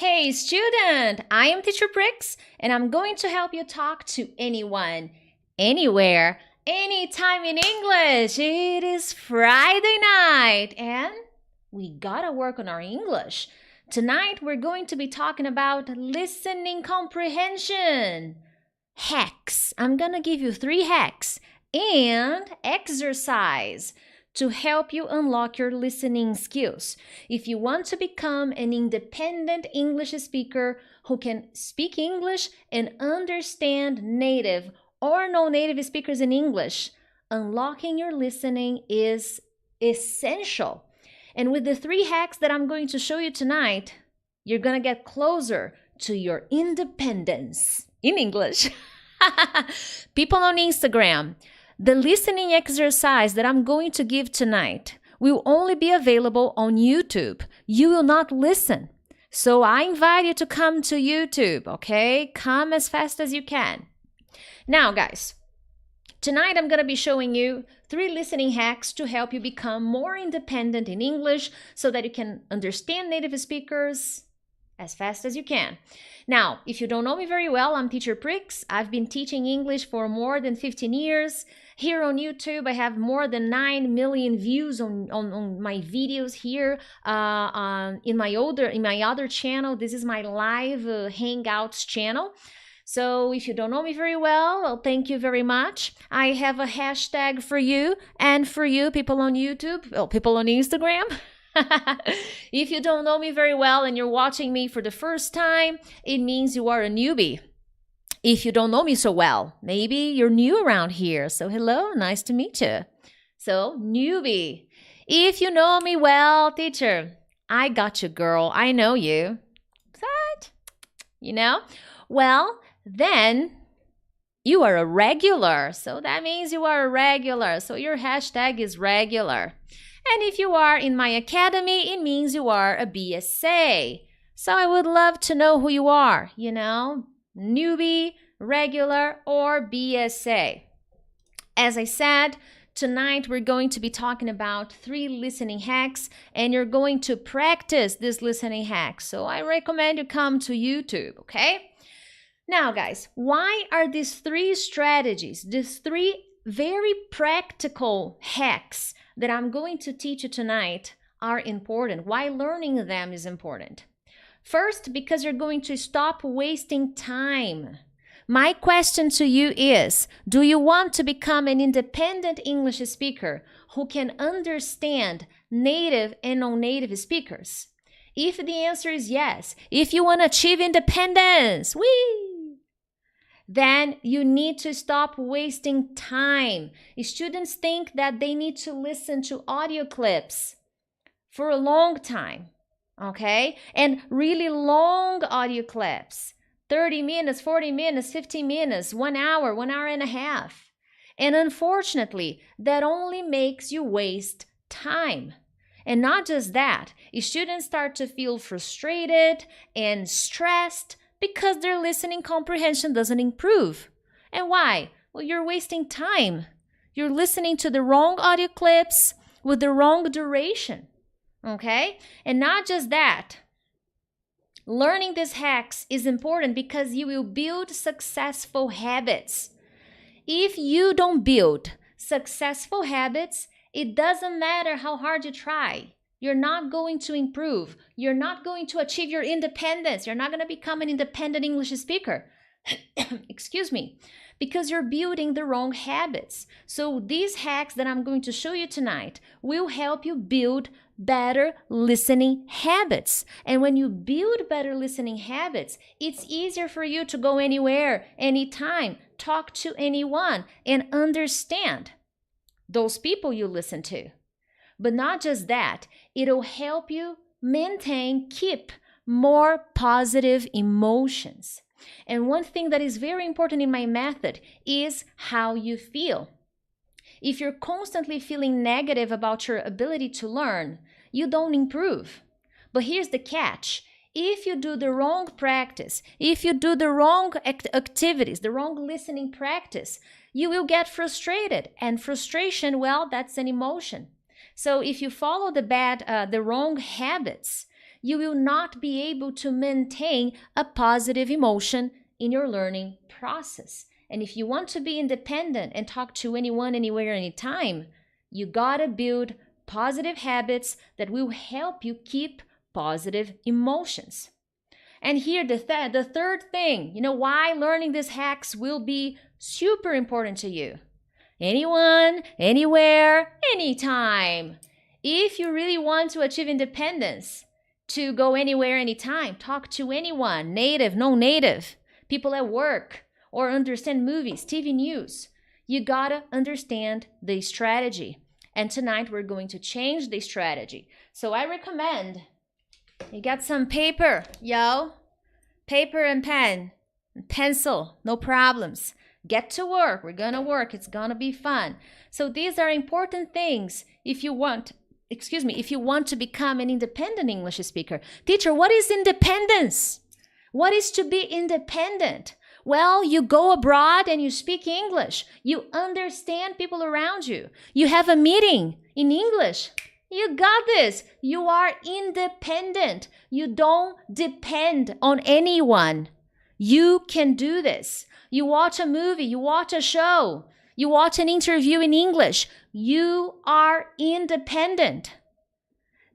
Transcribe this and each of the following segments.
Hey student, I am teacher Prix and I'm going to help you talk to anyone, anywhere, anytime in English. It is Friday night and we gotta work on our English. Tonight we're going to be talking about listening comprehension. Hacks. I'm gonna give you 3 hacks and exercise to help you unlock your listening skills. If you want to become an independent English speaker who can speak English and understand native or non-native speakers in English, unlocking your listening is essential. And with the 3 hacks that I'm going to show you tonight, you're gonna get closer to your independence in English. People on Instagram, the listening exercise that I'm going to give tonight will only be available on YouTube. You will not listen. So I invite you to come to YouTube, okay? Come as fast as you can. Now, guys, tonight I'm going to be showing you 3 listening hacks to help you become more independent in English so that you can understand native speakers as fast as you can. Now, if you don't know me very well, I'm teacher Prix. I've been teaching English for more than 15 years. Here on YouTube, I have more than 9 million views on my videos here in my other channel. This is my live Hangouts channel. So if you don't know me very well, thank you very much. I have a hashtag for you and for you people on YouTube, well, people on Instagram. If you don't know me very well and you're watching me for the first time, it means you are a newbie. If you don't know me so well, maybe you're new around here. So hello, nice to meet you. So newbie. If you know me well, teacher, I got you, girl. I know you. What? You know? Well, then you are a regular. So that means you are a regular. So your hashtag is regular. And if you are in my academy, it means you are a BSA. So I would love to know who you are, you know, newbie, regular, or BSA. As I said, tonight we're going to be talking about 3 listening hacks and you're going to practice these listening hacks. So I recommend you come to YouTube, okay? Now, guys, why are these 3 strategies, these 3 very practical hacks that I'm going to teach you tonight are important? Why learning them is important? First, because you're going to stop wasting time. My question to you is, do you want to become an independent English speaker who can understand native and non-native speakers? If the answer is yes, if you want to achieve independence, then you need to stop wasting time. Students think that they need to listen to audio clips for a long time, okay? And really long audio clips, 30 minutes, 40 minutes, 15 minutes, 1 hour, 1 hour and a half. And unfortunately, that only makes you waste time. And not just that, students start to feel frustrated and stressed because their listening comprehension doesn't improve. And why? Well, you're wasting time. You're listening to the wrong audio clips with the wrong duration, okay? And not just that, learning these hacks is important because you will build successful habits. If you don't build successful habits, it doesn't matter how hard you try. You're not going to improve. You're not going to achieve your independence. You're not going to become an independent English speaker. Excuse me. Because you're building the wrong habits. So these hacks that I'm going to show you tonight will help you build better listening habits. And when you build better listening habits, it's easier for you to go anywhere, anytime, talk to anyone, and understand those people you listen to. But not just that, it'll help you keep more positive emotions. And one thing that is very important in my method is how you feel. If you're constantly feeling negative about your ability to learn, you don't improve. But here's the catch. If you do the wrong practice, if you do the wrong activities, the wrong listening practice, you will get frustrated. And frustration, well, that's an emotion. So if you follow the wrong habits, you will not be able to maintain a positive emotion in your learning process. And if you want to be independent and talk to anyone, anywhere, anytime, you gotta build positive habits that will help you keep positive emotions. And here, the third thing, why learning these hacks will be super important to you. Anyone, anywhere, anytime. If you really want to achieve independence, to go anywhere, anytime, talk to anyone, native, non-native, people at work, or understand movies, TV news, you gotta understand the strategy. And tonight we're going to change the strategy. So I recommend you got some paper, paper and pen, and pencil, no problems. Get to work. We're gonna work. It's gonna be fun. So these are important things if you want to become an independent English speaker. Teacher, what is independence? What is to be independent? Well, you go abroad and you speak English. You understand people around you. You have a meeting in English. You got this. You are independent. You don't depend on anyone. You can do this. You watch a movie, you watch a show, you watch an interview in English. You are independent.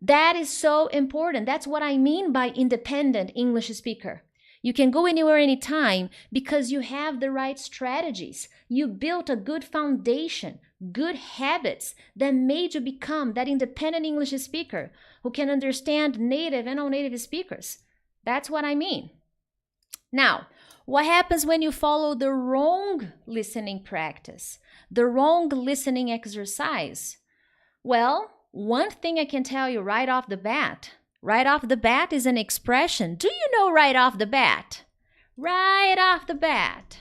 That is so important. That's what I mean by independent English speaker. You can go anywhere, anytime because you have the right strategies. You built a good foundation, good habits that made you become that independent English speaker who can understand native and non-native speakers. That's what I mean. Now, what happens when you follow the wrong listening practice, the wrong listening exercise? Well, one thing I can tell you right off the bat is an expression. Do you know right off the bat? Right off the bat.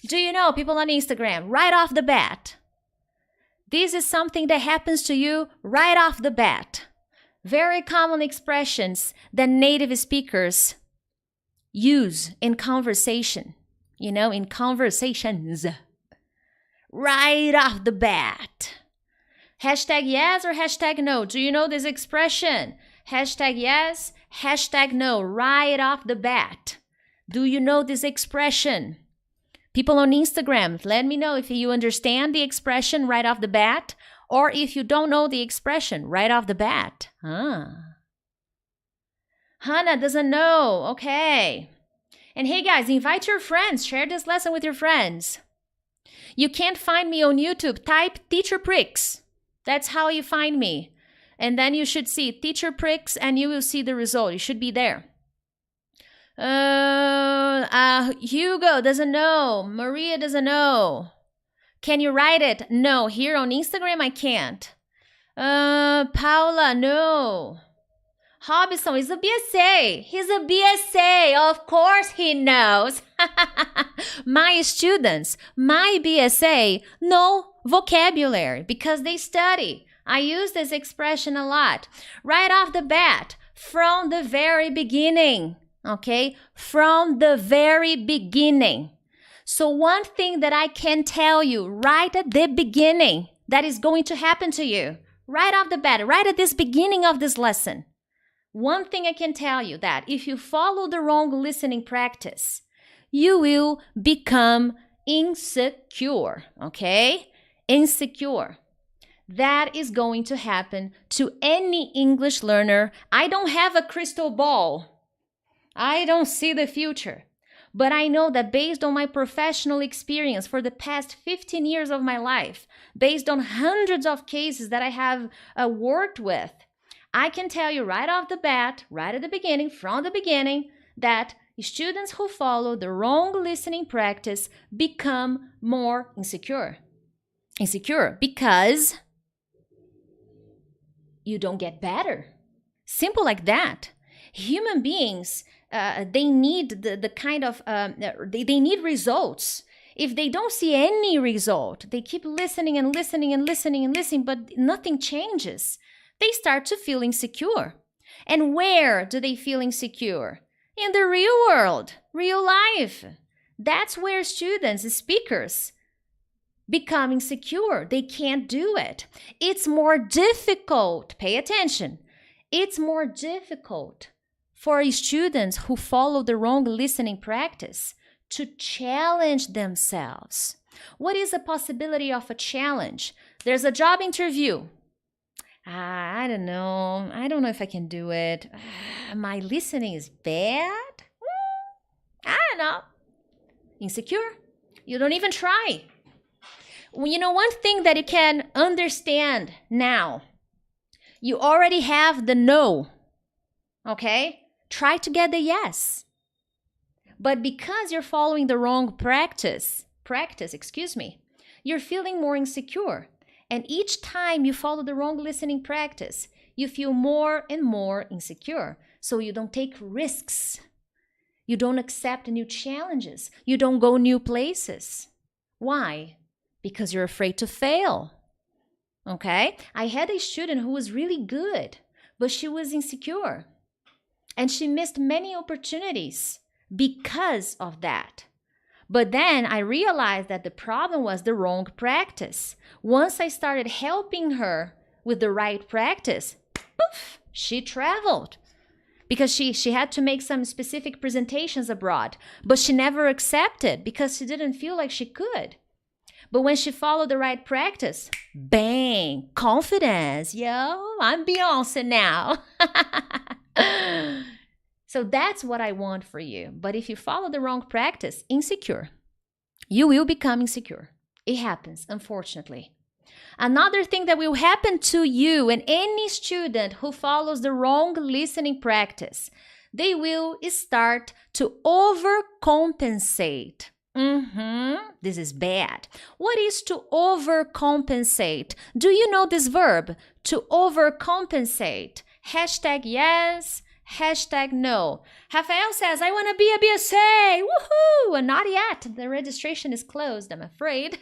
Do you know, people on Instagram, right off the bat? This is something that happens to you right off the bat. Very common expressions that native speakers use in conversation, in conversations. Right off the bat. Hashtag yes or hashtag no. Do you know this expression? Hashtag yes, hashtag no, right off the bat. Do you know this expression? People on Instagram, let me know if you understand the expression right off the bat or if you don't know the expression right off the bat. Hannah doesn't know. Okay. And hey guys, invite your friends. Share this lesson with your friends. You can't find me on YouTube. Type Teacher Prix. That's how you find me. And then you should see Teacher Prix and you will see the result. You should be there. Hugo doesn't know. Maria doesn't know. Can you write it? No. Here on Instagram, I can't. Paula, no. Hobson is a BSA. He's a BSA. Of course he knows. My students, my BSA, know vocabulary because they study. I use this expression a lot. Right off the bat, from the very beginning. Okay? From the very beginning. So one thing that I can tell you right at the beginning that is going to happen to you, right off the bat, right at this beginning of this lesson. One thing I can tell you that if you follow the wrong listening practice, you will become insecure, okay? Insecure. That is going to happen to any English learner. I don't have a crystal ball. I don't see the future. But I know that based on my professional experience for the past 15 years of my life, based on hundreds of cases that I have worked with, I can tell you right off the bat, right at the beginning, from the beginning, that students who follow the wrong listening practice become more insecure. Insecure because you don't get better. Simple like that. Human beings, they need the kind of, they need results. If they don't see any result, they keep listening and listening and listening and listening, but nothing changes. They start to feel insecure. And where do they feel insecure? In the real world, real life. That's where students, speakers, become insecure. They can't do it. It's more difficult, pay attention. It's more difficult for students who follow the wrong listening practice to challenge themselves. What is a possibility of a challenge? There's a job interview. I don't know. I don't know if I can do it. My listening is bad. I don't know. Insecure. You don't even try. You know, one thing that you can understand now, you already have the no, okay? Try to get the yes. But because you're following the wrong practice, you're feeling more insecure. And each time you follow the wrong listening practice, you feel more and more insecure. So you don't take risks. You don't accept new challenges. You don't go new places. Why? Because you're afraid to fail. Okay? I had a student who was really good, but she was insecure. And she missed many opportunities because of that. But then I realized that the problem was the wrong practice. Once I started helping her with the right practice, poof, she traveled. Because she had to make some specific presentations abroad, but she never accepted because she didn't feel like she could. But when she followed the right practice, bang, confidence. Yo, I'm Beyonce now. So that's what I want for you. But if you follow the wrong practice, insecure, you will become insecure. It happens, unfortunately. Another thing that will happen to you and any student who follows the wrong listening practice, they will start to overcompensate. This is bad. What is to overcompensate? Do you know this verb? To overcompensate. Hashtag yes, hashtag no. Rafael says, I want to be a BSA. Woohoo! Not yet. The registration is closed, I'm afraid.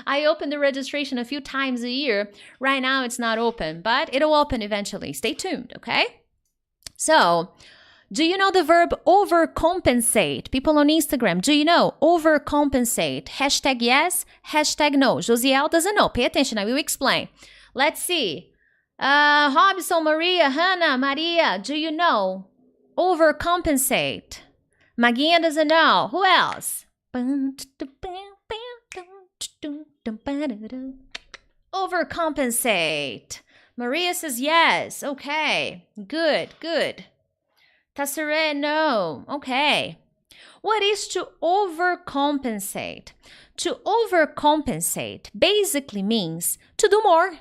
I open the registration a few times a year. Right now it's not open, but it'll open eventually. Stay tuned, okay? So, do you know the verb overcompensate? People on Instagram, do you know? Overcompensate. Hashtag yes, hashtag no. Josiel doesn't know. Pay attention, I will explain. Let's see. Robson, Maria, Hannah, Maria, do you know? Overcompensate. Maguinha doesn't know. Who else? Overcompensate. Maria says yes. Okay. Good, good. Tassere, no. Okay. What is to overcompensate? To overcompensate basically means to do more.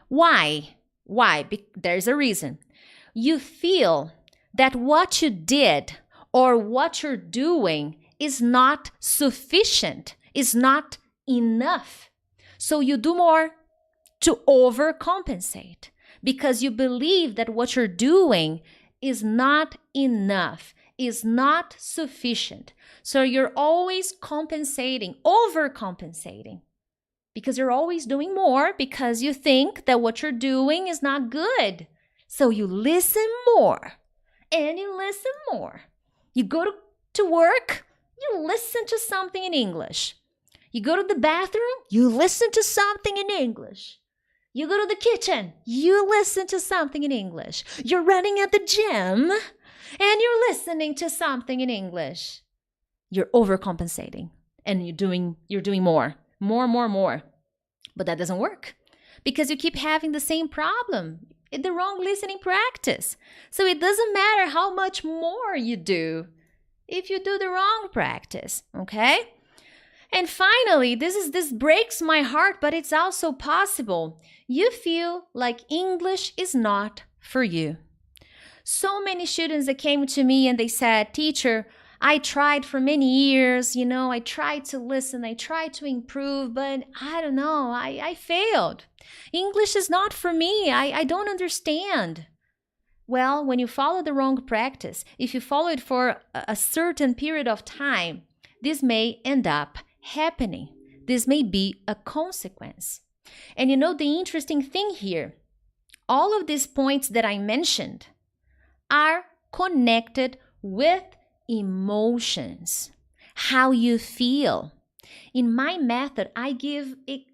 Why? Why? There's a reason. You feel that what you did or what you're doing is not sufficient, is not enough. So you do more to overcompensate because you believe that what you're doing is not enough, is not sufficient. So you're always compensating, overcompensating, because you're always doing more because you think that what you're doing is not good. So you listen more and you listen more. You go to work, you listen to something in English. You go to the bathroom, you listen to something in English. You go to the kitchen, you listen to something in English. You're running at the gym and you're listening to something in English. You're overcompensating and you're doing more. But that doesn't work because you keep having the same problem, the wrong listening practice. So it doesn't matter how much more you do if you do the wrong practice, okay? And finally, this breaks my heart, but it's also possible. You feel like English is not for you. So many students that came to me and they said, teacher, I tried for many years, I tried to listen, I tried to improve, but I don't know, I failed. English is not for me, I don't understand. Well, when you follow the wrong practice, if you follow it for a certain period of time, this may end up happening. This may be a consequence. And the interesting thing here, all of these points that I mentioned are connected with emotions, how you feel. In my method, I give a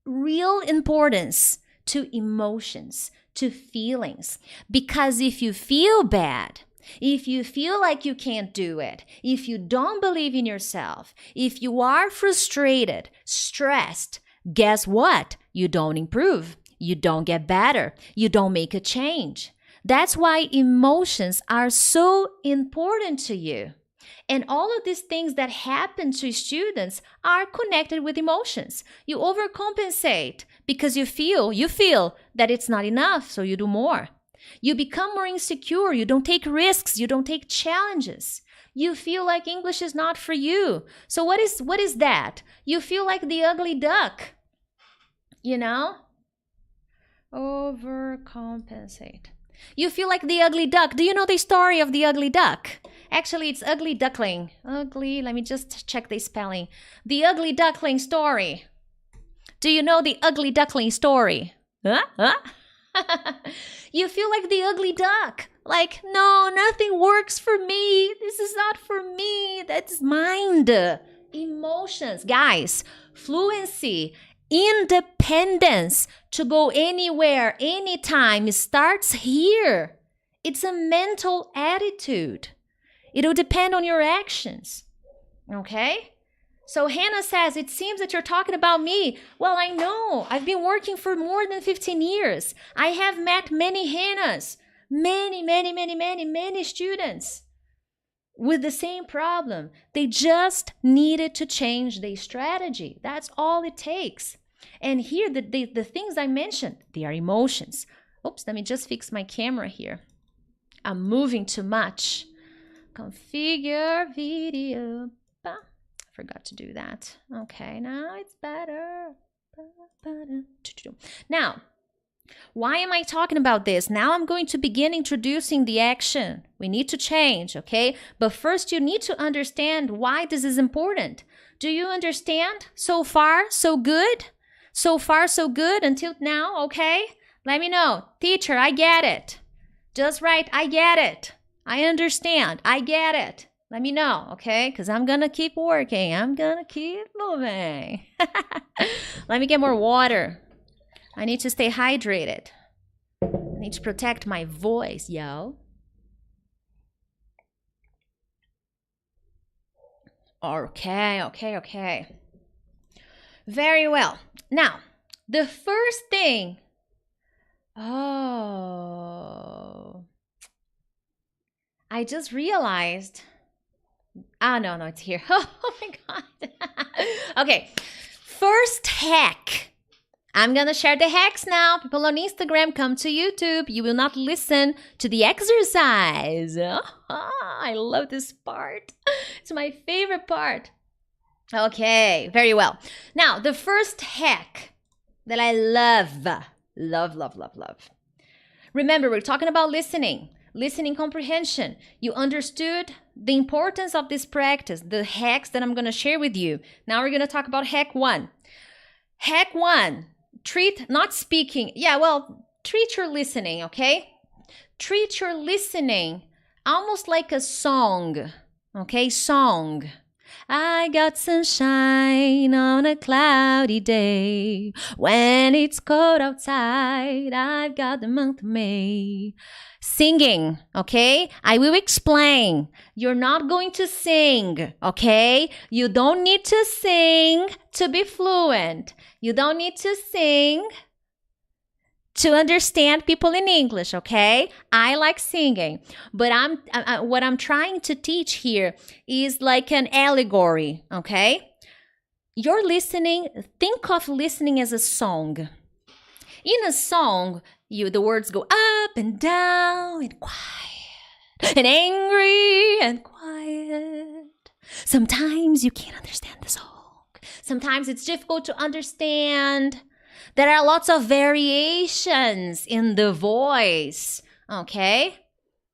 real importance to emotions, to feelings. Because if you feel bad, if you feel like you can't do it, if you don't believe in yourself, if you are frustrated, stressed, guess what? You don't improve. You don't get better. You don't make a change. That's why emotions are so important to you. And all of these things that happen to students are connected with emotions. You overcompensate because you feel that it's not enough, so you do more. You become more insecure. You don't take risks. You don't take challenges. You feel like English is not for you. So what is that? You feel like the ugly duck. You know? Overcompensate. You feel like the ugly duck. Do you know the story of the ugly duck? Actually, it's ugly duckling. Ugly, let me just check the spelling. The ugly duckling story. Do you know the ugly duckling story? Huh? You feel like the ugly duck. Like, no, nothing works for me. This is not for me. That's mind. Emotions. Guys, fluency, independence to go anywhere, anytime starts here. It's a mental attitude. It'll depend on your actions. Okay? So Hannah says, it seems that you're talking about me. Well, I know. I've been working for more than 15 years. I have met many Hannahs, many students with the same problem. They just needed to change their strategy. That's all it takes. And here, the things I mentioned, they are emotions. Oops, let me just fix my camera here. I'm moving too much. Configure video. Forgot to do that. Okay, now it's better. Now, why am I talking about this? Now I'm going to begin introducing the action. We need to change, okay? But first you need to understand why this is important. Do you understand? So far, so good? So far, so good until now, okay? Let me know. Teacher, I get it. Just write, I get it. I understand. I get it. Let me know, okay? Because I'm going to keep working. I'm going to keep moving. Let me get more water. I need to stay hydrated. I need to protect my voice, yo. Okay. Very well. Now, the first thing. Oh. I just realized. Oh, no, it's here. Oh my God. Okay. First hack. I'm going to share the hacks now. People on Instagram, come to YouTube. You will not listen to the exercise. Oh, I love this part. It's my favorite part. Okay, very well. Now, the first hack that I love. Remember, we're talking about listening comprehension. You understood the importance of this practice, the hacks that I'm going to share with you. Now we're going to talk about hack 1. Hack 1, treat not speaking. Treat your listening, okay? Treat your listening almost like a song, okay? Song. I got sunshine on a cloudy day. When it's cold outside, I've got the month of May. Singing, okay? I will explain. You're not going to sing, okay? You don't need to sing to be fluent. You don't need to sing to understand people in English, okay? I like singing, but what I'm trying to teach here is like an allegory, okay? You're listening, think of listening as a song. In a song, the words go up and down and quiet and angry and quiet. Sometimes you can't understand the song. Sometimes it's difficult to understand. There are lots of variations in the voice, okay?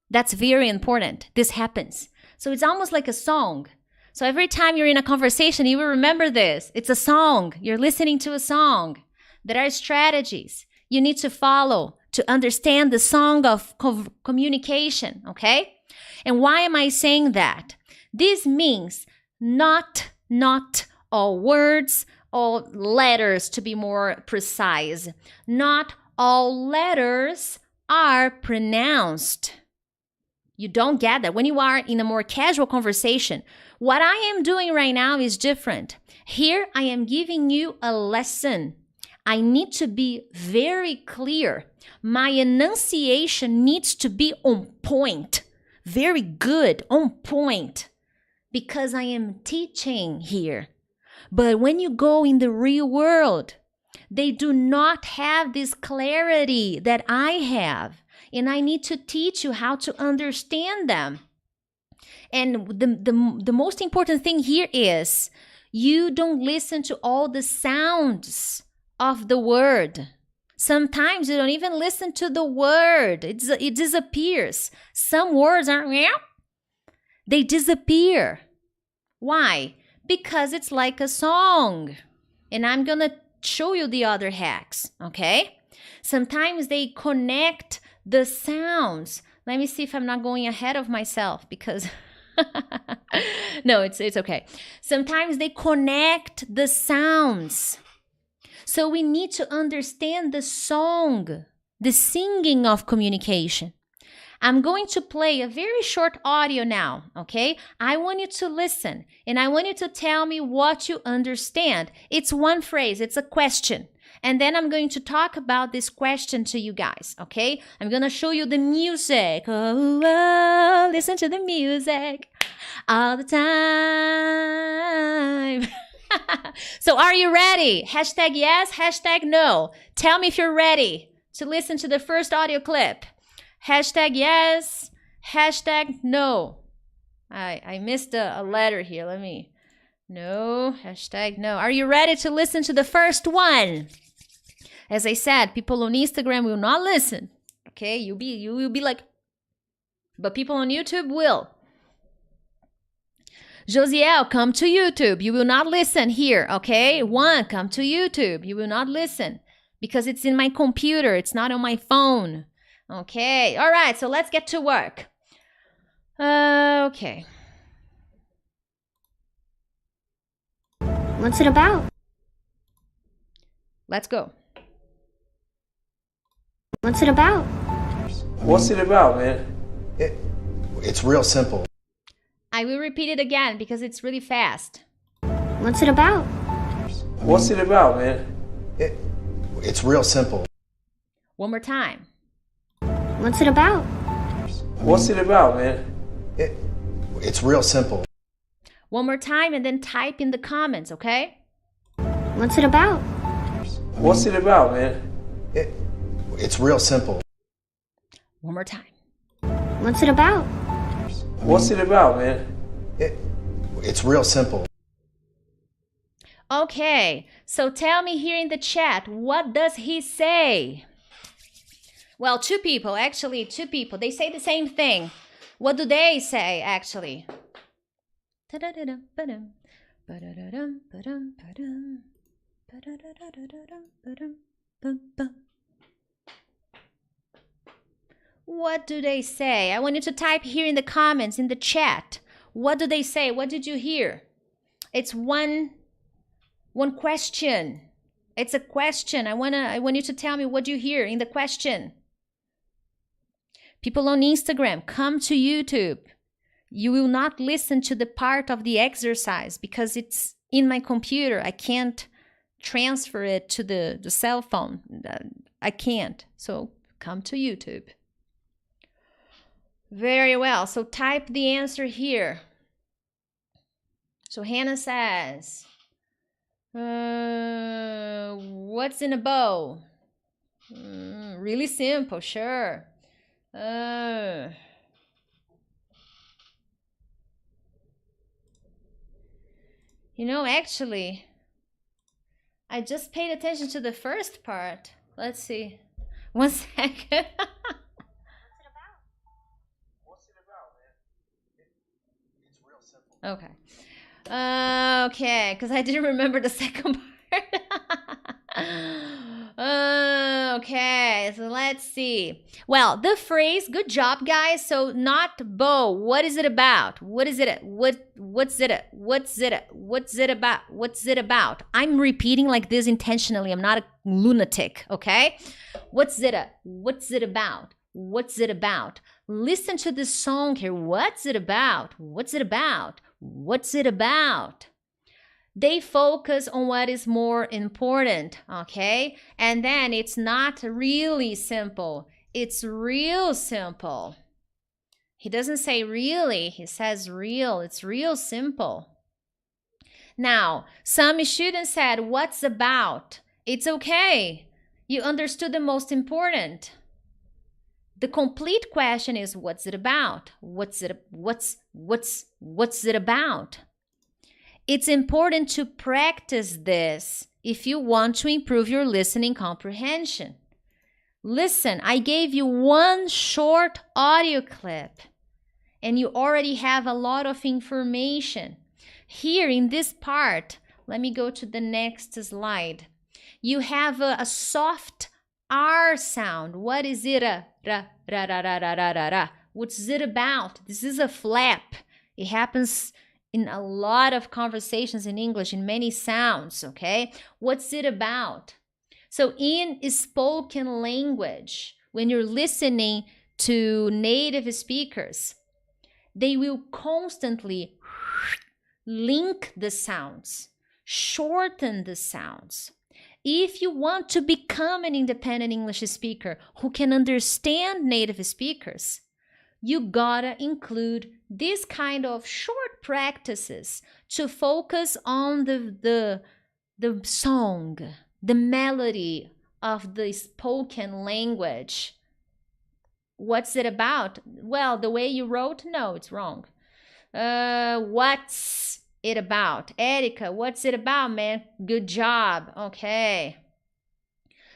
That's very important. This happens. So it's almost like a song. So every time you're in a conversation, you will remember this. It's a song. You're listening to a song. There are strategies you need to follow to understand the song of communication, okay? And why am I saying that? This means not all words, all letters to be more precise, not all letters are pronounced. You don't get that. When you are in a more casual conversation, what I am doing right now is different. Here, I am giving you a lesson. I need to be very clear. My enunciation needs to be on point. Very good, on point. Because I am teaching here. But when you go in the real world, they do not have this clarity that I have. And I need to teach you how to understand them. And the most important thing here is you don't listen to all the sounds of the word. Sometimes you don't even listen to the word. It disappears. Some words are, they disappear. Why? Because it's like a song. And I'm going to show you the other hacks, okay? Sometimes they connect the sounds. Let me see if I'm not going ahead of myself because no, it's okay. Sometimes they connect the sounds. So we need to understand the song, the singing of communication. I'm going to play a very short audio now, okay? I want you to listen, and I want you to tell me what you understand. It's one phrase, it's a question. And then I'm going to talk about this question to you guys, okay? I'm going to show you the music. Oh, oh, listen to the music all the time. So are you ready? Hashtag yes, hashtag no. Tell me if you're ready to listen to the first audio clip. Hashtag yes, hashtag no. I missed a letter here. No, hashtag no. Are you ready to listen to the first one? As I said, people on Instagram will not listen. Okay, you will be like, but people on YouTube will. Josiel, come to YouTube. You will not listen here, okay? Juan, come to YouTube. You will not listen because it's in my computer. It's not on my phone. Okay, all right, so let's get to work. Okay. What's it about? Let's go. What's it about? What's it about, man? It's real simple. I will repeat it again because it's really fast. What's it about? What's it about, man? It's real simple. One more time. What's it about? What's it about, man? It's real simple. One more time and then type in the comments, okay? What's it about? What's it about, man? It's real simple. One more time. What's it about? What's it about, man? It's real simple. Okay, so tell me here in the chat, what does he say? Well, two people. They say the same thing. What do they say, actually? What do they say? I want you to type here in the comments, in the chat. What do they say? What did you hear? It's one question. It's a question. I want you to tell me what you hear in the question. People on Instagram, come to YouTube. You will not listen to the part of the exercise because it's in my computer. I can't transfer it to the cell phone. I can't. So come to YouTube. Very well. So type the answer here. So Hannah says, what's in a bow? Really simple, sure. Actually, I just paid attention to the first part. Let's see. 1 second. Okay. Okay, because I didn't remember the second part. Okay, so let's see. Well, the phrase, good job, guys. So not bow. What is it about? What is it? What's it? What's it? What's it about? What's it about? I'm repeating like this intentionally. I'm not a lunatic, okay? What's it about? What's it about? Listen to this song here. What's it about? What's it about? What's it about? They focus on what is more important, okay? And then it's not really simple. It's real simple. He doesn't say really, he says real. It's real simple. Now, some students said, what's about? It's okay. You understood the most important. The complete question is, what's it about? What's it about? It's important to practice this if you want to improve your listening comprehension. Listen, I gave you one short audio clip and you already have a lot of information. Here in this part, let me go to the next slide. You have a soft R sound. What is it? What's it about? This is a flap. It happens in a lot of conversations in English, in many sounds, okay? What's it about? So in spoken language, when you're listening to native speakers, they will constantly link the sounds, shorten the sounds. If you want to become an independent English speaker who can understand native speakers, you gotta include this kind of short practices to focus on the song, the melody of the spoken language. What's it about? Well, the way you wrote, no, it's wrong. What's it about? Erika, what's it about, man? Good job. Okay.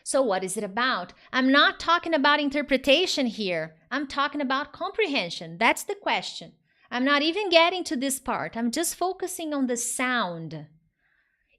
So what is it about? I'm not talking about interpretation here. I'm talking about comprehension. That's the question. I'm not even getting to this part. I'm just focusing on the sound.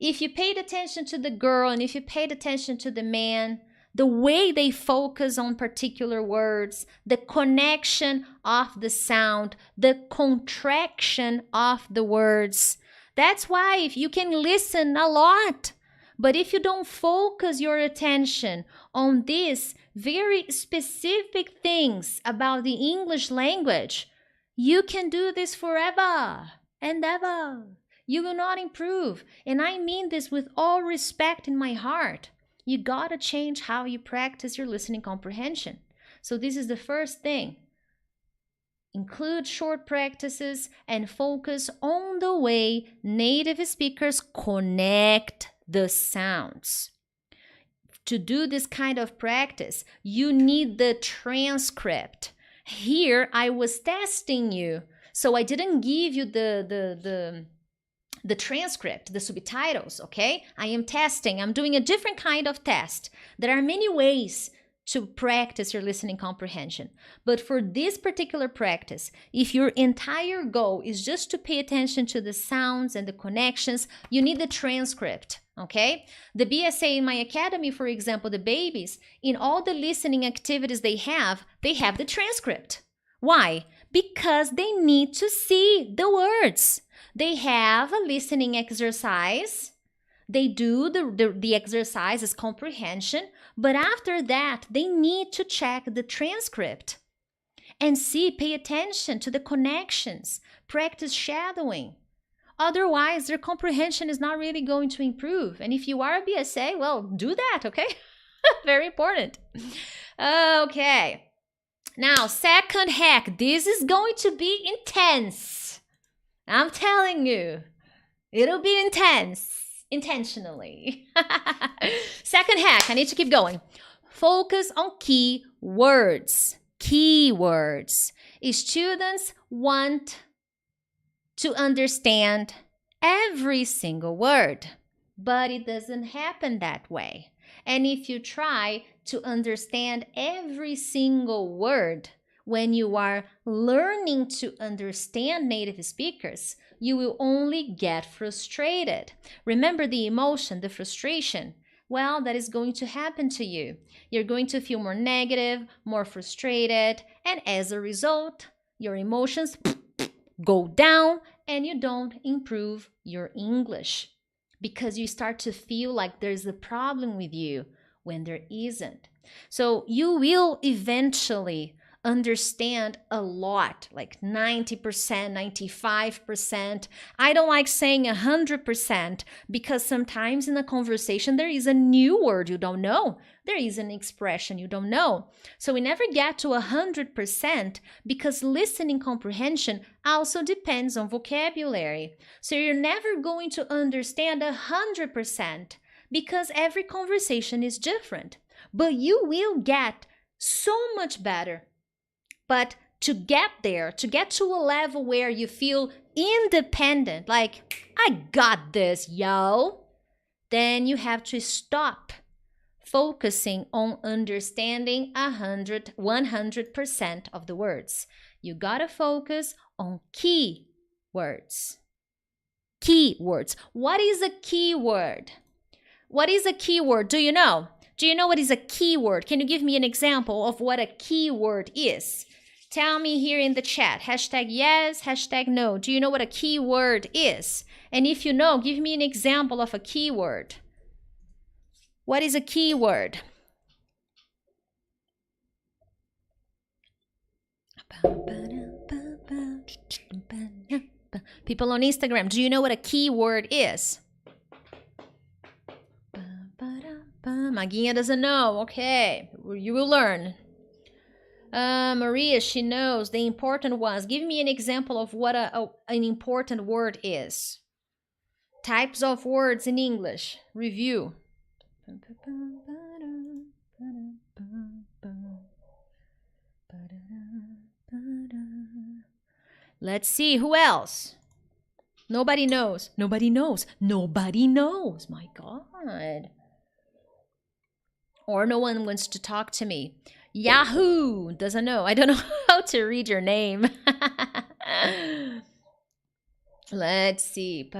If you paid attention to the girl and if you paid attention to the man, the way they focus on particular words, the connection of the sound, the contraction of the words. That's why if you can listen a lot, but if you don't focus your attention on these very specific things about the English language, you can do this forever and ever. You will not improve. And I mean this with all respect in my heart. You gotta change how you practice your listening comprehension. So this is the first thing. Include short practices and focus on the way native speakers connect the sounds. To do this kind of practice, you need the transcript. Here, I was testing you, so I didn't give you the transcript, the subtitles, okay? I am testing. I'm doing a different kind of test. There are many ways to practice your listening comprehension. But for this particular practice, if your entire goal is just to pay attention to the sounds and the connections, you need the transcript, okay? The BSA in my academy, for example, the babies, in all the listening activities they have the transcript. Why? Because they need to see the words. They have a listening exercise. They do the exercise as comprehension, but after that, they need to check the transcript and pay attention to the connections, practice shadowing. Otherwise, their comprehension is not really going to improve. And if you are a BSA, well, do that, okay? Very important. Okay. Now, second hack. This is going to be intense. I'm telling you, it'll be intense. Intentionally. Second hack, I need to keep going. Focus on key words. Keywords. Students want to understand every single word, but it doesn't happen that way. And if you try to understand every single word when you are learning to understand native speakers, you will only get frustrated. Remember the emotion, the frustration? Well, that is going to happen to you. You're going to feel more negative, more frustrated, and as a result, your emotions go down and you don't improve your English because you start to feel like there's a problem with you when there isn't. So you will eventually understand a lot, like 90%, 95%. I don't like saying 100% because sometimes in a conversation there is a new word you don't know. There is an expression you don't know. So we never get to 100% because listening comprehension also depends on vocabulary. So you're never going to understand 100% because every conversation is different. But you will get so much better. But to get there, to get to a level where you feel independent, like, I got this, yo, then you have to stop focusing on understanding 100% of the words. You gotta focus on key words. Key words. What is a key word? What is a key word? Do you know? Do you know what is a key word? Can you give me an example of what a key word is? Tell me here in the chat. Hashtag yes, hashtag no. Do you know what a key word is? And if you know, give me an example of a key word. What is a key word? People on Instagram, do you know what a key word is? Maguinha doesn't know. Okay, you will learn. Maria, she knows the important ones. Give me an example of what an important word is. Types of words in English. Review. Let's see, who else? Nobody knows. Nobody knows. Nobody knows. My God. Or no one wants to talk to me. Yahoo doesn't know. I don't know how to read your name. Let's see.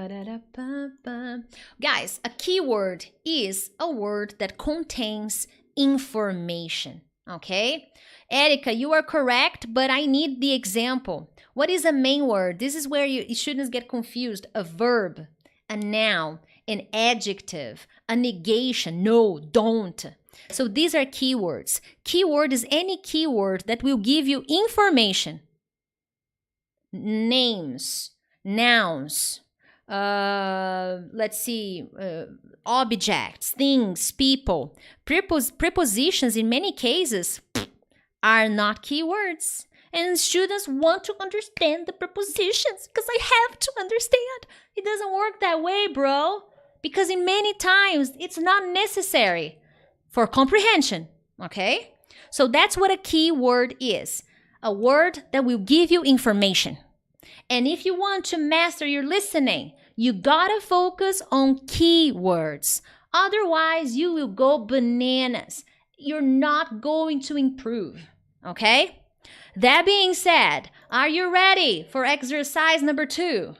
Guys, a keyword is a word that contains information. Okay? Erica, you are correct, but I need the example. What is a main word? This is where you shouldn't get confused. A verb, a noun, an adjective, a negation, no, don't. So these are keywords. Keyword is any keyword that will give you information. Names, nouns, let's see, objects, things, people. Prepositions in many cases are not keywords. And students want to understand the prepositions because I have to understand. It doesn't work that way, bro. Because in many times, it's not necessary for comprehension, okay? So that's what a keyword is. A word that will give you information. And if you want to master your listening, you gotta focus on keywords. Otherwise, you will go bananas. You're not going to improve, okay? That being said, are you ready for exercise number 2?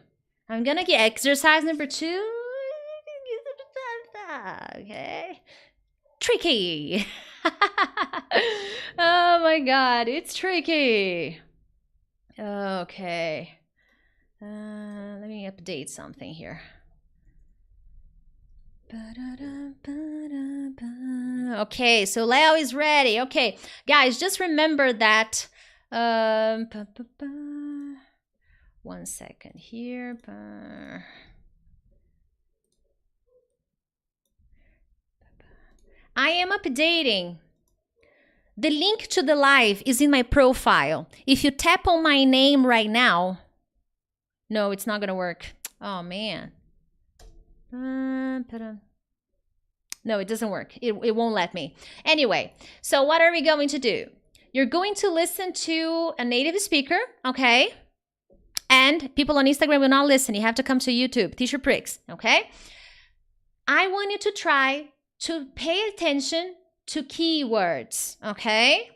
I'm gonna get exercise number 2. Okay. Tricky. Oh my God, it's tricky. Okay. Let me update something here. Okay, so Leo is ready. Okay, guys, just remember that. 1 second here. I am updating. The link to the live is in my profile. If you tap on my name right now, no, it's not gonna work. Oh man. No, it doesn't work. It won't let me. Anyway, so what are we going to do? You're going to listen to a native speaker, okay? And people on Instagram will not listen. You have to come to YouTube, Teacher Prix, okay? I want you to try to pay attention to keywords, okay?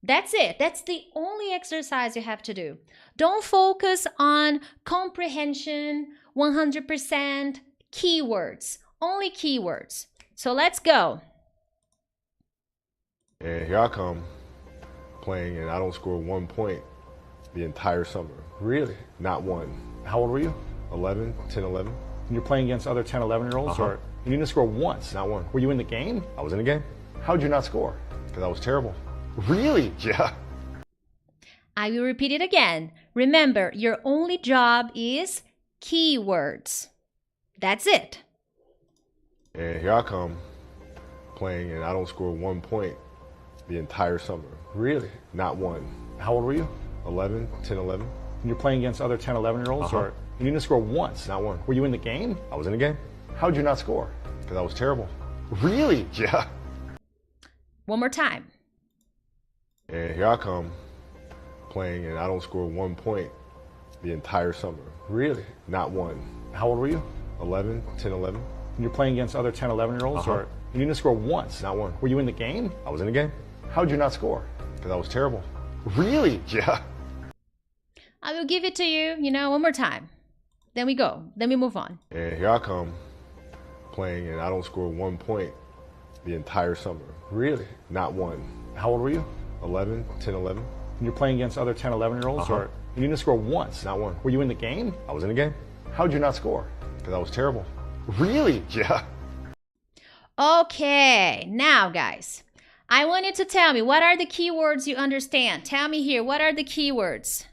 That's it. That's the only exercise you have to do. Don't focus on comprehension, 100%, keywords, only keywords. So let's go. And here I come playing, and I don't score 1 point the entire summer. Really? Not one. How old were you? 11, 10, 11. And you're playing against other 10, 11-year-olds? Or you didn't score once? Not one. Were you in the game? I was in the game. How'd you not score? Because I was terrible. Really? Yeah. I will repeat it again. Remember, your only job is keywords. That's it. And here I come playing, and I don't score 1 point the entire summer. Really? Not one. How old were you? 11, 10, 11. And you're playing against other 10, 11-year-olds? Uh-huh. Or you didn't score once? Not one. Were you in the game? I was in the game. How'd you not score? Because I was terrible. Really? Yeah. One more time. And here I come playing, and I don't score 1 point the entire summer. Really? Not one. How old were you? 11, 10, 11. And you're playing against other 10, 11-year-olds? Uh-huh. Or you didn't score once? Not one. Were you in the game? I was in the game. How'd you not score? Because I was terrible. Really? Yeah. I will give it to you, one more time. Then we go. Then we move on. And here I come playing, and I don't score 1 point the entire summer. Really? Not one. How old were you? 11, 10, 11. And you're playing against other 10, 11-year-olds? Uh-huh. Or you didn't score once? Not one. Were you in the game? I was in the game. How'd you not score? Because I was terrible. Really? Yeah. Okay, now guys, I want you to tell me, what are the keywords you understand? Tell me here, what are the keywords?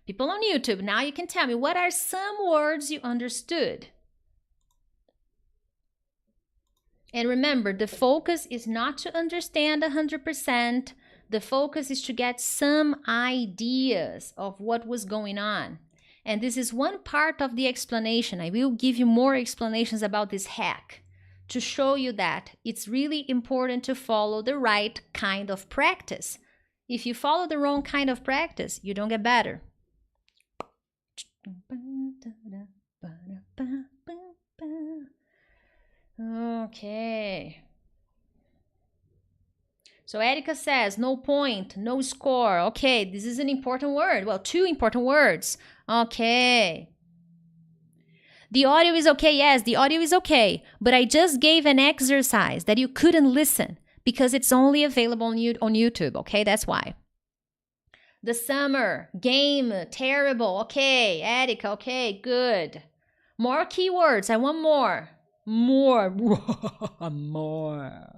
People on YouTube, now you can tell me, what are some words you understood? And remember, the focus is not to understand 100%. The focus is to get some ideas of what was going on. And this is one part of the explanation. I will give you more explanations about this hack to show you that it's really important to follow the right kind of practice. If you follow the wrong kind of practice, you don't get better. Okay. So Erica says, no point, no score. Okay, this is an important word. Well, two important words. Okay. The audio is okay. Yes, the audio is okay. But I just gave an exercise that you couldn't listen because it's only available on YouTube. Okay, that's why. The summer, game, terrible. Okay, Erica, okay, good. More keywords. I want more. More. More.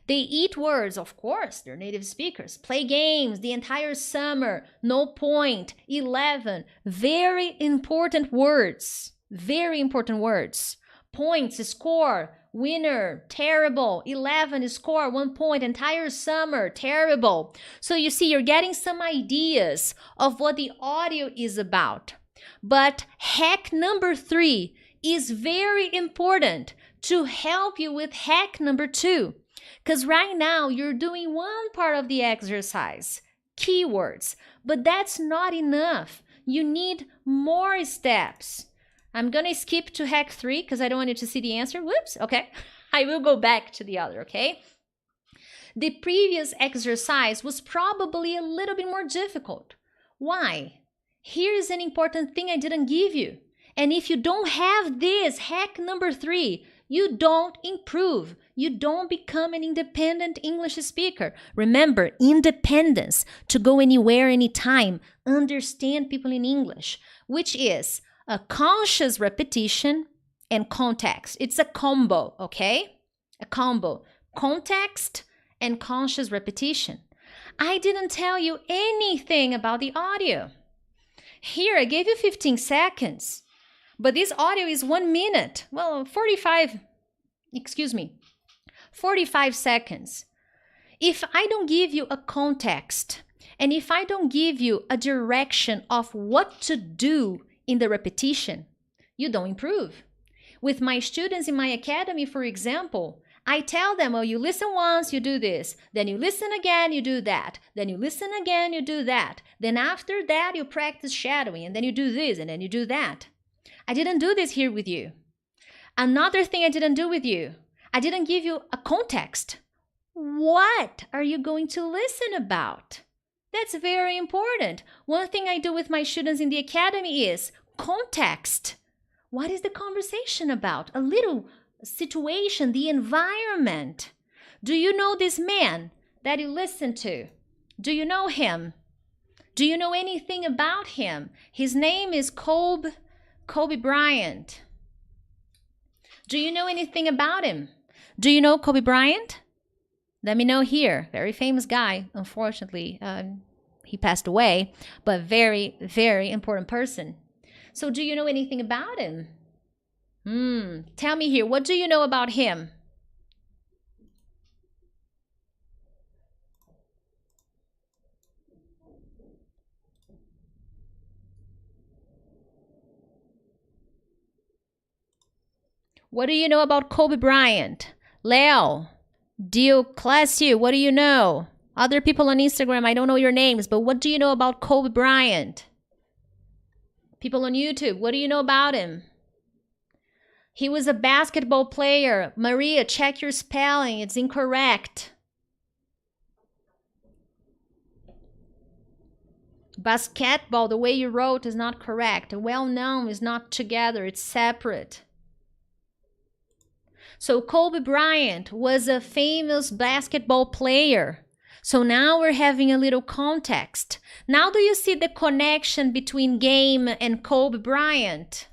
They eat words, of course, they're native speakers. Play games the entire summer, no point, 11. Very important words. Very important words. Points, score, winner, terrible, 11, score, 1 point, entire summer, terrible. So you see, you're getting some ideas of what the audio is about. But hack number 3 is very important to help you with hack number 2. Because right now you're doing one part of the exercise, keywords, but that's not enough. You need more steps. I'm going to skip to hack 3 because I don't want you to see the answer. Whoops, okay. I will go back to the other, okay? The previous exercise was probably a little bit more difficult. Why? Here's an important thing I didn't give you. And if you don't have this, hack number 3, you don't improve. You don't become an independent English speaker. Remember, independence, to go anywhere, anytime, understand people in English, which is a conscious repetition and context. It's a combo, okay? A combo. Context and conscious repetition. I didn't tell you anything about the audio. Here, I gave you 15 seconds. But this audio is 1 minute. Well, 45 seconds. If I don't give you a context, and if I don't give you a direction of what to do in the repetition, you don't improve. With my students in my academy, for example, I tell them, oh, you listen once, you do this. Then you listen again, you do that. Then you listen again, you do that. Then after that, you practice shadowing, and then you do this, and then you do that. I didn't do this here with you. Another thing I didn't do with you, I didn't give you a context. What are you going to listen about? That's very important. One thing I do with my students in the academy is context. What is the conversation about? A little situation, the environment. Do you know this man that you listen to? Do you know him? Do you know anything about him? His name is Kobe Bryant. Do you know anything about him? Do you know Kobe Bryant? Let me know here. Very famous guy. Unfortunately, he passed away, but very, very important person. So do you know anything about him? Tell me here, what do you know about him? What do you know about Kobe Bryant? Leo, Dioclesio, what do you know? Other people on Instagram, I don't know your names, but what do you know about Kobe Bryant? People on YouTube, what do you know about him? He was a basketball player. Maria, check your spelling. It's incorrect. Basketball, the way you wrote is not correct. Well-known is not together. It's separate. So Kobe Bryant was a famous basketball player. So now we're having a little context. Now do you see the connection between game and Kobe Bryant?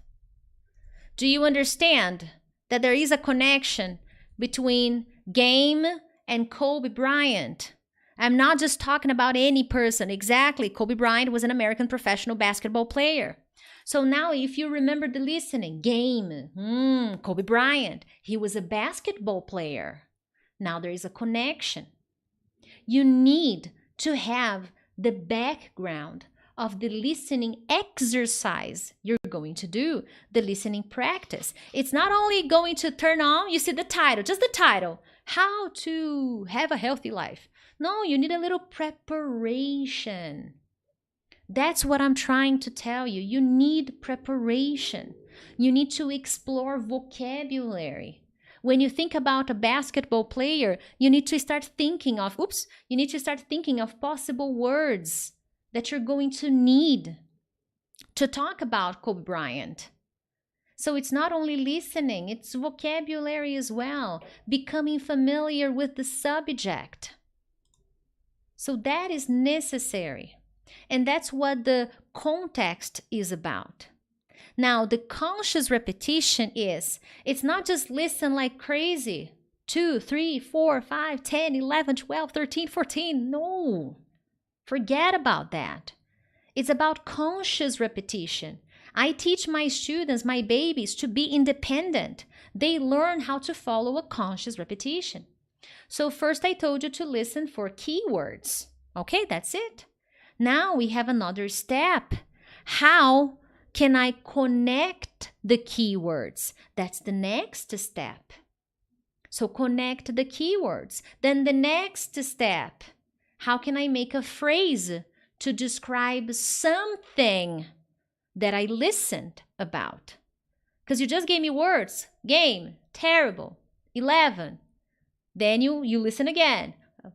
Do you understand that there is a connection between game and Kobe Bryant? I'm not just talking about any person. Exactly. Kobe Bryant was an American professional basketball player. So now if you remember the listening, game, Kobe Bryant, he was a basketball player. Now there is a connection. You need to have the background of the listening exercise you're going to do, the listening practice. It's not only going to turn on, you see the title, just the title, how to have a healthy life. No, you need a little preparation. That's what I'm trying to tell you. You need preparation. You need to explore vocabulary. When you think about a basketball player, you need to start thinking of, possible words that you're going to need to talk about Kobe Bryant. So it's not only listening, it's vocabulary as well, becoming familiar with the subject. So that is necessary. And that's what the context is about. Now, the conscious repetition is, it's not just listen like crazy. 2, 3, 4, 5, 10, 11, 12, 13, 14. No, forget about that. It's about conscious repetition. I teach my students, my babies, to be independent. They learn how to follow a conscious repetition. So first I told you to listen for keywords. Okay, that's it. Now we have another step. How can I connect the keywords? That's the next step. So connect the keywords. Then the next step. How can I make a phrase to describe something that I listened about? Because you just gave me words. Game, terrible, 11. Then you listen again.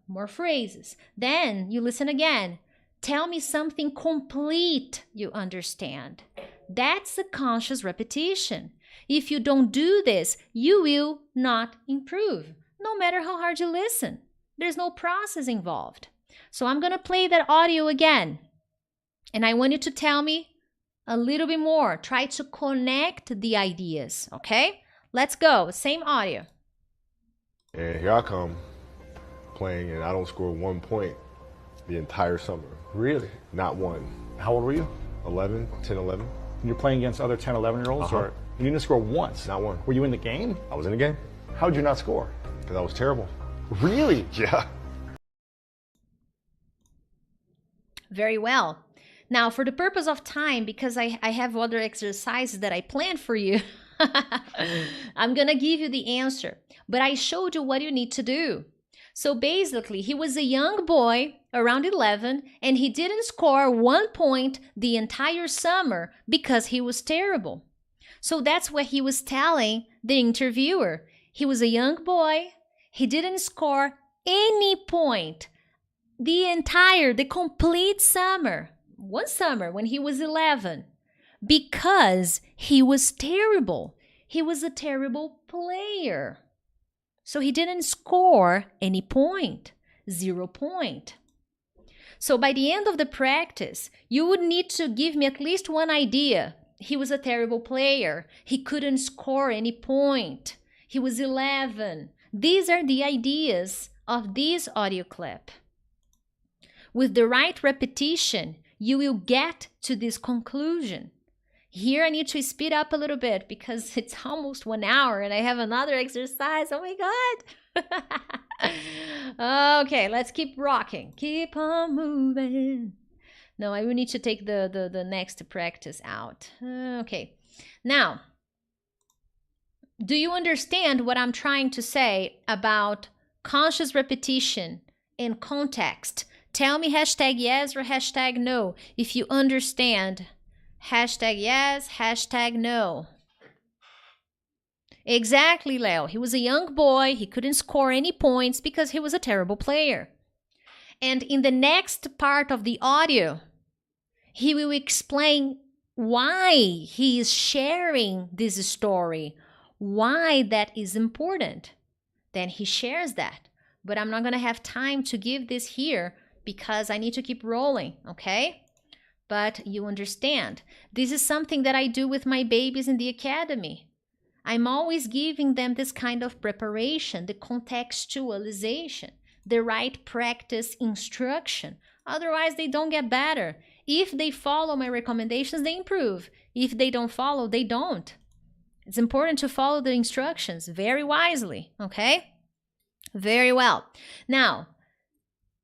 More phrases. Then you listen again. Tell me something complete you understand. That's a conscious repetition. If you don't do this, you will not improve, no matter how hard you listen. There's no process involved. So I'm going to play that audio again. And I want you to tell me a little bit more. Try to connect the ideas, okay? Let's go. Same audio. And here I come playing, and I don't score 1 point the entire summer. Really? Not one. How old were you? 11, 10, 11. And you're playing against other 10, 11-year-olds? Or you didn't score once? Not one. Were you in the game? I was in the game. How'd you not score? Because I was terrible. Really? Yeah. Very well. Now, for the purpose of time, because I have other exercises that I planned for you, I'm going to give you the answer. But I showed you what you need to do. So basically, he was a young boy, around 11, and he didn't score 1 point the entire summer because he was terrible. So that's what he was telling the interviewer. He was a young boy. He didn't score any point the complete summer, one summer when he was 11, because he was terrible. He was a terrible player. So he didn't score any point, 0 point. So by the end of the practice, you would need to give me at least one idea. He was a terrible player. He couldn't score any point. He was 11. These are the ideas of this audio clip. With the right repetition, you will get to this conclusion. Here I need to speed up a little bit because it's almost 1 hour and I have another exercise. Oh my God. Okay, let's keep rocking. Keep on moving. No, I will need to take the next practice out. Okay. Now, do you understand what I'm trying to say about conscious repetition in context? Tell me hashtag yes or hashtag no if you understand. Hashtag yes, hashtag no. Exactly, Leo. He was a young boy. He couldn't score any points because he was a terrible player. And in the next part of the audio, he will explain why he is sharing this story, why that is important. Then he shares that. But I'm not going to have time to give this here because I need to keep rolling, okay? But you understand. This is something that I do with my babies in the academy. I'm always giving them this kind of preparation, the contextualization, the right practice instruction. Otherwise, they don't get better. If they follow my recommendations, they improve. If they don't follow, they don't. It's important to follow the instructions very wisely, okay? Very well. Now,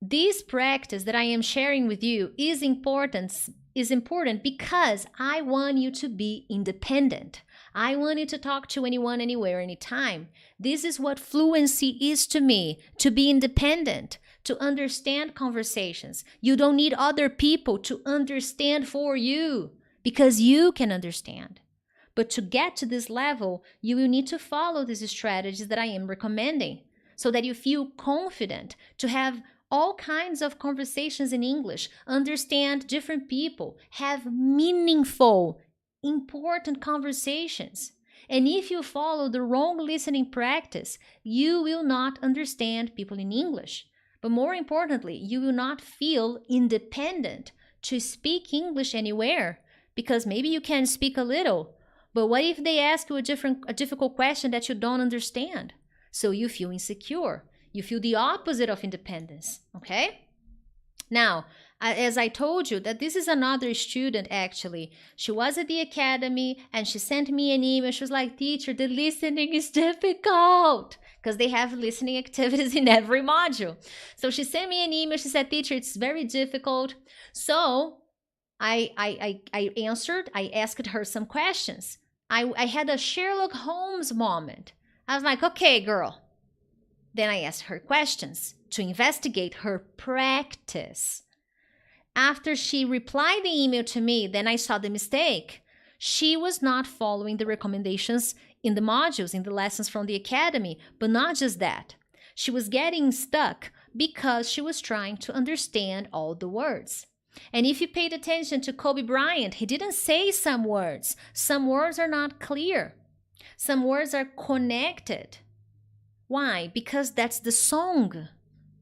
this practice that I am sharing with you is important because I want you to be independent. I want you to talk to anyone, anywhere, anytime. This is what fluency is to me, to be independent, to understand conversations. You don't need other people to understand for you because you can understand. But to get to this level, you will need to follow these strategies that I am recommending so that you feel confident to have all kinds of conversations in English, understand different people, have meaningful, important conversations. And if you follow the wrong listening practice, you will not understand people in English. But more importantly, you will not feel independent to speak English anywhere because maybe you can speak a little, but what if they ask you a difficult question that you don't understand? So you feel insecure. You feel the opposite of independence, okay? Now, as I told you, that this is another student actually. She was at the academy and she sent me an email. She was like, teacher, the listening is difficult because they have listening activities in every module. So she sent me an email. She said, teacher, it's very difficult. So I answered, I asked her some questions. I had a Sherlock Holmes moment. I was like, okay, girl. Then I asked her questions to investigate her practice. After she replied the email to me, then I saw the mistake. She was not following the recommendations in the modules, in the lessons from the academy, but not just that. She was getting stuck because she was trying to understand all the words. And if you paid attention to Kobe Bryant, he didn't say some words. Some words are not clear. Some words are connected. Why? Because that's the song.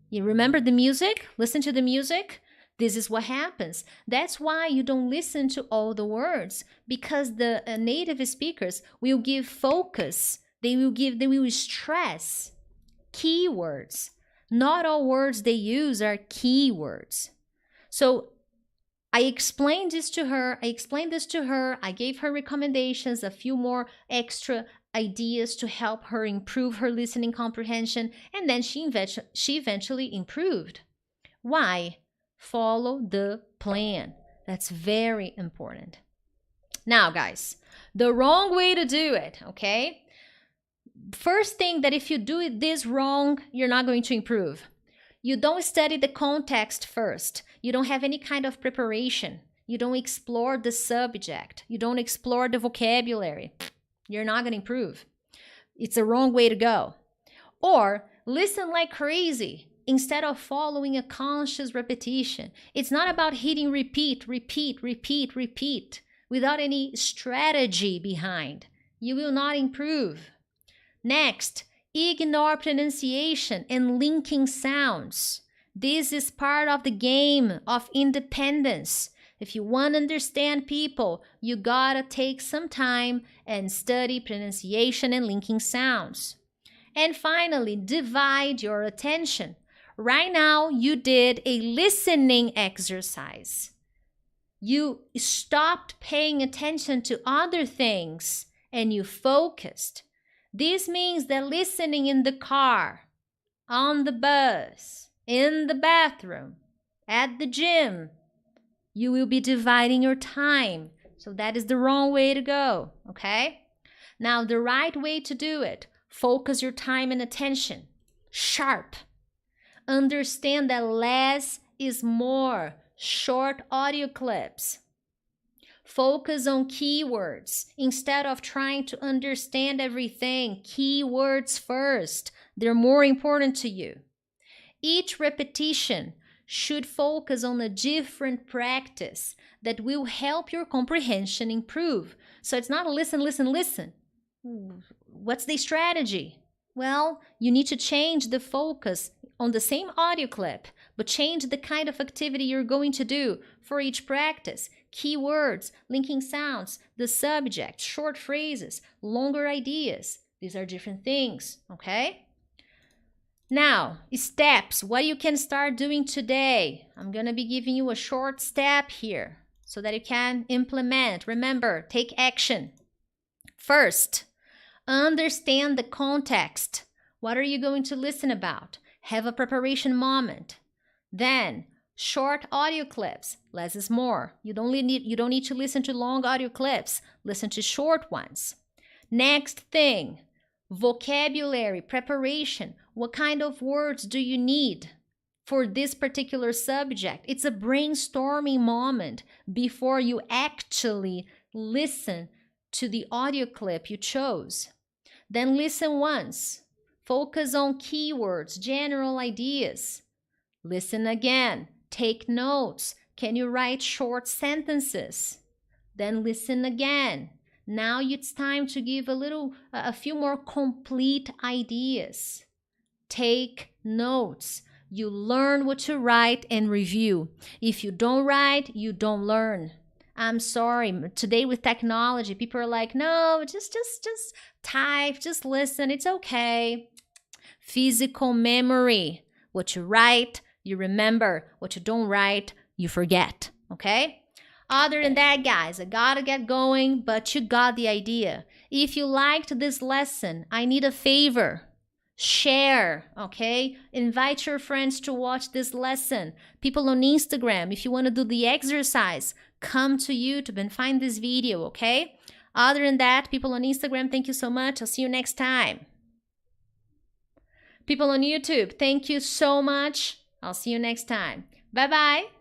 You remember the music? Listen to the music. This is what happens. That's why you don't listen to all the words, because the native speakers will give focus. They will stress keywords. Not all words they use are keywords. So I explained this to her. I gave her recommendations, a few more extra ideas to help her improve her listening comprehension, and then she eventually improved. Why? Follow the plan. That's very important. Now, guys, the wrong way to do it, okay? First thing, that if you do this wrong, you're not going to improve. You don't study the context first. You don't have any kind of preparation. You don't explore the subject. You don't explore the vocabulary. You're not going to improve. It's a wrong way to go. Or listen like crazy. instead of following a conscious repetition. It's not about hitting repeat, repeat, repeat, repeat without any strategy behind. You will not improve. Next, ignore pronunciation and linking sounds. This is part of the game of independence. If you want to understand people, you gotta take some time and study pronunciation and linking sounds. And finally, divide your attention. Right now, you did a listening exercise. You stopped paying attention to other things and you focused. This means that listening in the car, on the bus, in the bathroom, at the gym, you will be dividing your time. So that is the wrong way to go, okay? Now, the right way to do it, focus your time and attention. Sharp. Understand that less is more. Short audio clips. Focus on keywords. Instead of trying to understand everything, keywords first. They're more important to you. Each repetition should focus on a different practice that will help your comprehension improve. So it's not a listen, listen, listen. What's the strategy? Well, you need to change the focus on the same audio clip, but change the kind of activity you're going to do for each practice. Keywords, linking sounds, the subject, short phrases, longer ideas. These are different things, okay? Now, steps, what you can start doing today. I'm going to be giving you a short step here so that you can implement. Remember, take action. First, understand the context. What are you going to listen about? Have a preparation moment. Then, short audio clips. Less is more. You don't need to listen to long audio clips. Listen to short ones. Next thing, vocabulary, preparation. What kind of words do you need for this particular subject? It's a brainstorming moment before you actually listen to the audio clip you chose. Then listen once. Focus on keywords, general ideas. Listen again. Take notes. Can you write short sentences? Then listen again. Now it's time to give a few more complete ideas. Take notes. You learn what to write and review. If you don't write, you don't learn. I'm sorry. Today with technology, people are like, no, just type, just listen. It's okay. Physical memory. What you write, you remember. What you don't write, you forget. Okay? Other than that, guys, I gotta get going, but you got the idea. If you liked this lesson, I need a favor. Share, okay? Invite your friends to watch this lesson. People on Instagram, if you want to do the exercise, come to YouTube and find this video, okay? Other than that, people on Instagram, thank you so much. I'll see you next time. People on YouTube, thank you so much. I'll see you next time. Bye-bye.